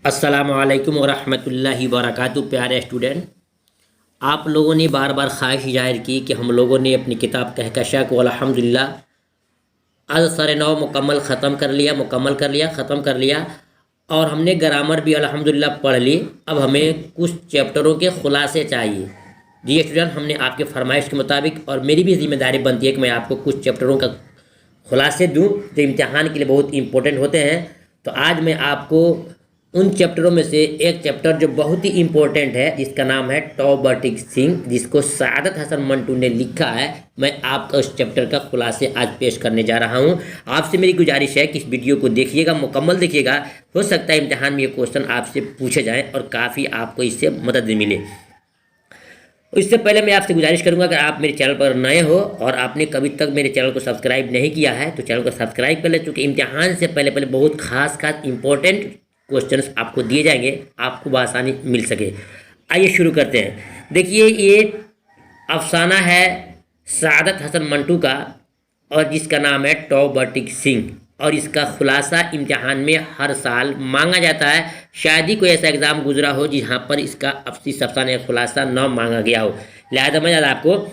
अस्सलामुअलैकुम वरहमतुल्लाहि वबरकातुहू। प्यारे स्टूडेंट, आप लोगों ने बार बार ख्वाहिश जाहिर की कि हम लोगों ने अपनी किताब कहकशा को अल्हम्दुलिल्लाह आज सर नौ मुकम्मल कर लिया ख़त्म कर लिया। और हमने ग्रामर भी अल्हम्दुलिल्लाह पढ़ ली। अब हमें कुछ चैप्टरों के खुलासे चाहिए। जी स्टूडेंट, हमने आपके फरमाइश के मुताबिक और मेरी भी जिम्मेदारी बनती है कि मैं आपको कुछ चैप्टरों का खुलासे दूं जो इम्तिहान के लिए बहुत इंपॉर्टेंट होते हैं। तो आज मैं आपको उन चैप्टरों में से एक चैप्टर जो बहुत ही इम्पोर्टेंट है, जिसका नाम है टॉबर्टिक सिंह, जिसको सादत हसन मंटू ने लिखा है, मैं आपका उस चैप्टर का खुलासे आज पेश करने जा रहा हूं। आपसे मेरी गुजारिश है कि इस वीडियो को देखिएगा, मुकम्मल देखिएगा। हो सकता है इम्तिहान में ये क्वेश्चन आपसे पूछे जाएँ और काफ़ी आपको इससे मदद मिले। इससे पहले मैं आपसे गुजारिश करूंगा, अगर आप मेरे चैनल पर नए हो और आपने कभी तक मेरे चैनल को सब्सक्राइब नहीं किया है तो चैनल को सब्सक्राइब कर ले, चूँकि इम्तिहान से पहले बहुत खास इंपॉर्टेंट क्वेश्चंस आपको दिए जाएंगे, आपको बआसानी मिल सके। आइए शुरू करते हैं। देखिए, ये अफसाना है सादत हसन मंटू का और जिसका नाम है टॉबर्टिक सिंह, और इसका खुलासा इम्तिहान में हर साल मांगा जाता है। शायद ही कोई ऐसा एग्ज़ाम गुजरा हो जहाँ पर इसका अफसाने का खुलासा न मांगा गया हो। लिहाजा मैं आपको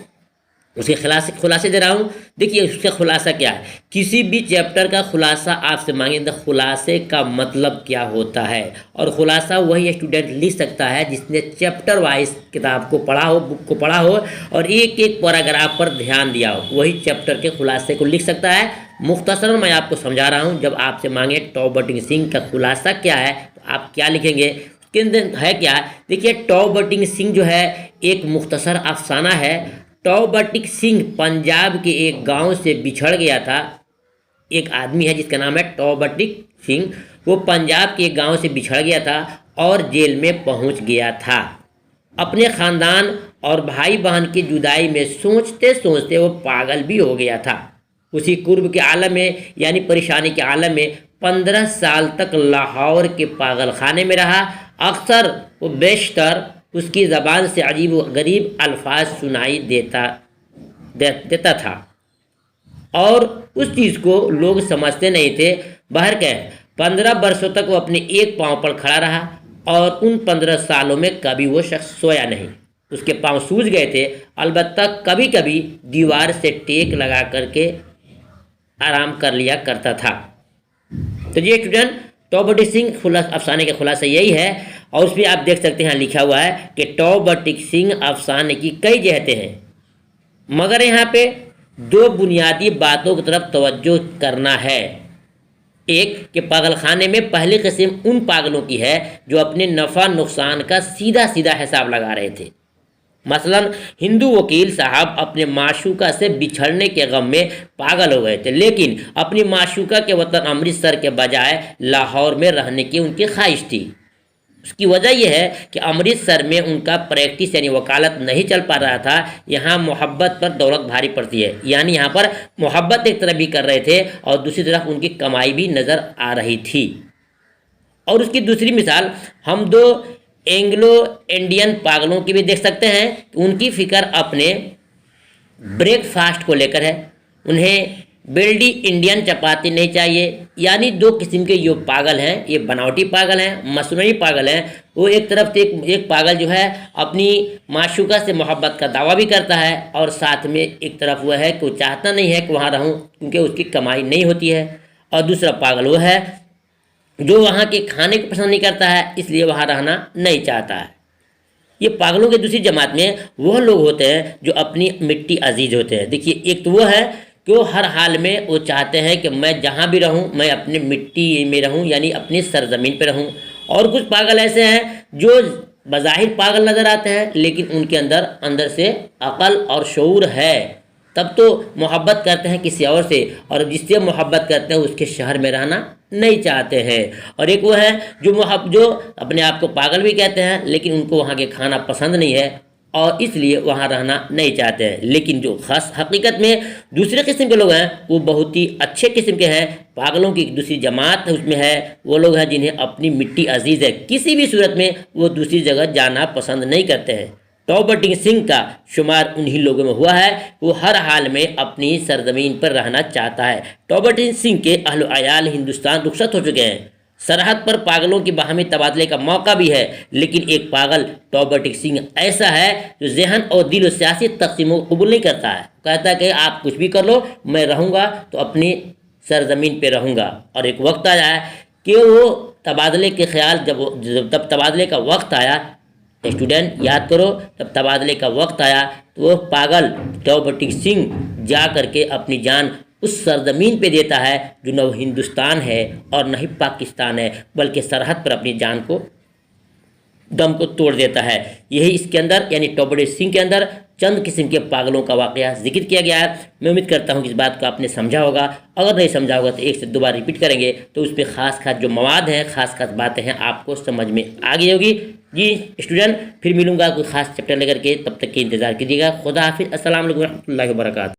उसके खुलासे दे रहा हूँ। देखिए उसका खुलासा क्या है। किसी भी चैप्टर का खुलासा आपसे मांगे तो खुलासे का मतलब क्या होता है, और खुलासा वही स्टूडेंट लिख सकता है जिसने चैप्टर वाइज किताब को पढ़ा हो, बुक को पढ़ा हो और एक एक पैराग्राफ पर ध्यान दिया हो, वही चैप्टर के खुलासे को लिख सकता है। मुख्तसर मैं आपको समझा रहा हूँ। जब आपसे मांगे टॉबर्टिक सिंह का खुलासा क्या है तो आप क्या लिखेंगे, उसके अंदर है क्या। देखिए, टॉबर्टिक सिंह जो है एक मुख्तसर अफसाना है। टॉबर्टिक सिंह पंजाब के एक गांव से बिछड़ गया था। एक आदमी है जिसका नाम है टॉबर्टिक सिंह, वो पंजाब के एक गांव से बिछड़ गया था और जेल में पहुंच गया था। अपने ख़ानदान और भाई बहन की जुदाई में सोचते सोचते वो पागल भी हो गया था। उसी कुर्ब के आलम में यानी परेशानी के आलम में 15 साल तक लाहौर के पागल खाने में रहा। अक्सर वो बेशतर उसकी ज़बान से अजीब व गरीब अल्फाज सुनाई देता था और उस चीज़ को लोग समझते नहीं थे। बहर क्या 15 वर्षों तक वो अपने एक पाँव पर खड़ा रहा और उन 15 सालों में कभी वो शख्स सोया नहीं। उसके पाँव सूज गए थे, अलबत्ता कभी कभी दीवार से टेक लगा करके आराम कर लिया करता था। तो ये स्टूडेंट टॉबर्टिक सिंह अफसाने का खुलासा यही है। और उसमें आप देख सकते हैं लिखा हुआ है कि टॉबर्टिक सिंह अफसाने की कई जहतें हैं, मगर यहाँ पे दो बुनियादी बातों की तरफ तवज्जो करना है। एक कि पागल खाने में पहली किस्म उन पागलों की है जो अपने नफ़ा नुकसान का सीधा सीधा हिसाब लगा रहे थे। मसलन हिंदू वकील साहब अपने माशूका से बिछड़ने के गम में पागल हो गए थे, लेकिन अपनी माशूका के वतन अमृतसर के बजाय लाहौर में रहने की उनकी ख्वाहिश थी। उसकी वजह यह है कि अमृतसर में उनका प्रैक्टिस यानी वकालत नहीं चल पा रहा था। यहाँ मोहब्बत पर दौलत भारी पड़ती है, यानी यहाँ पर मोहब्बत एक तरफ भी कर रहे थे और दूसरी तरफ उनकी कमाई भी नज़र आ रही थी। और उसकी दूसरी मिसाल हम दो एंग्लो इंडियन पागलों की भी देख सकते हैं। उनकी फ़िक्र अपने ब्रेकफास्ट को लेकर है। उन्हें बिल्डी इंडियन चपाती नहीं चाहिए। यानी दो किस्म के जो पागल हैं, ये बनावटी पागल हैं, मसनूई पागल हैं। वो एक तरफ से एक पागल जो है अपनी माशूका से मोहब्बत का दावा भी करता है और साथ में एक तरफ वह है कि वो चाहता नहीं है कि वहाँ रहूँ क्योंकि उसकी कमाई नहीं होती है। और दूसरा पागल वो है जो वहाँ के खाने को पसंद नहीं करता है, इसलिए वहाँ रहना नहीं चाहता है। ये पागलों की दूसरी जमात में वह लोग होते हैं जो अपनी मिट्टी अजीज होते हैं। देखिए, एक तो वो है कि वो हर हाल में वो चाहते हैं कि मैं जहाँ भी रहूँ मैं अपनी मिट्टी में रहूँ, यानी अपनी सरजमीन पर रहूँ। और कुछ पागल ऐसे हैं जो बज़ाहिर पागल नज़र आते हैं लेकिन उनके अंदर से अक़ल और शऊर है। तब तो मोहब्बत करते हैं किसी और से, और जिससे मोहब्बत करते हैं उसके शहर में रहना नहीं चाहते हैं। और एक वो है जो अपने आप को पागल भी कहते हैं लेकिन उनको वहाँ के खाना पसंद नहीं है और इसलिए वहाँ रहना नहीं चाहते हैं। लेकिन जो ख़ास हकीकत में दूसरे किस्म के लोग हैं वो बहुत ही अच्छे किस्म के हैं। पागलों की दूसरी जमात उसमें है वो लोग हैं जिन्हें अपनी मिट्टी अजीज़ है, किसी भी सूरत में वो दूसरी जगह जाना पसंद नहीं करते हैं। टॉबर्टिक सिंह का शुमार उन्हीं लोगों में हुआ है। वो हर हाल में अपनी सरजमीन पर रहना चाहता है। टॉबर्टिक सिंह के अहल अयाल हिंदुस्तान रुखसत हो चुके हैं सरहद पर पागलों के बाहमी तबादले का मौका भी है, लेकिन एक पागल टॉबर्टिक सिंह ऐसा है जो जहन और दिल और सियासी तकसीमों को कबूल नहीं करता है। कहता है कि आप कुछ भी कर लो, मैं रहूँगा तो अपनी सरजमीन पे रहूँगा। और एक वक्त आया कि वो तबादले के ख्याल तब तबादले का वक्त आया, स्टूडेंट याद करो, तब तबादले का वक्त आया तो वो पागल टॉबर्टिक सिंह जा करके अपनी जान उस सरजमीन पे देता है जो न हिंदुस्तान है और न ही पाकिस्तान है, बल्कि सरहद पर अपनी जान को दम को तोड़ देता है। यही इसके अंदर यानी टॉबर्टिक सिंह के अंदर चंद किस्म के पागलों का वाकया जिक्र किया गया है। मैं उम्मीद करता हूँ कि इस बात को आपने समझा होगा। अगर नहीं समझा होगा तो एक से दो बार रिपीट करेंगे तो उस पर खास जो मवाद हैं, खास बातें हैं, आपको समझ में आ गई होगी। जी स्टूडेंट, फिर मिलूंगा कोई खास चैप्टर लेकर के, तब तक के इंतज़ार कीजिएगा। खुदा हाफिज़। अस्सलाम वालेकुम रहमतुल्लाहि व बरकातहू।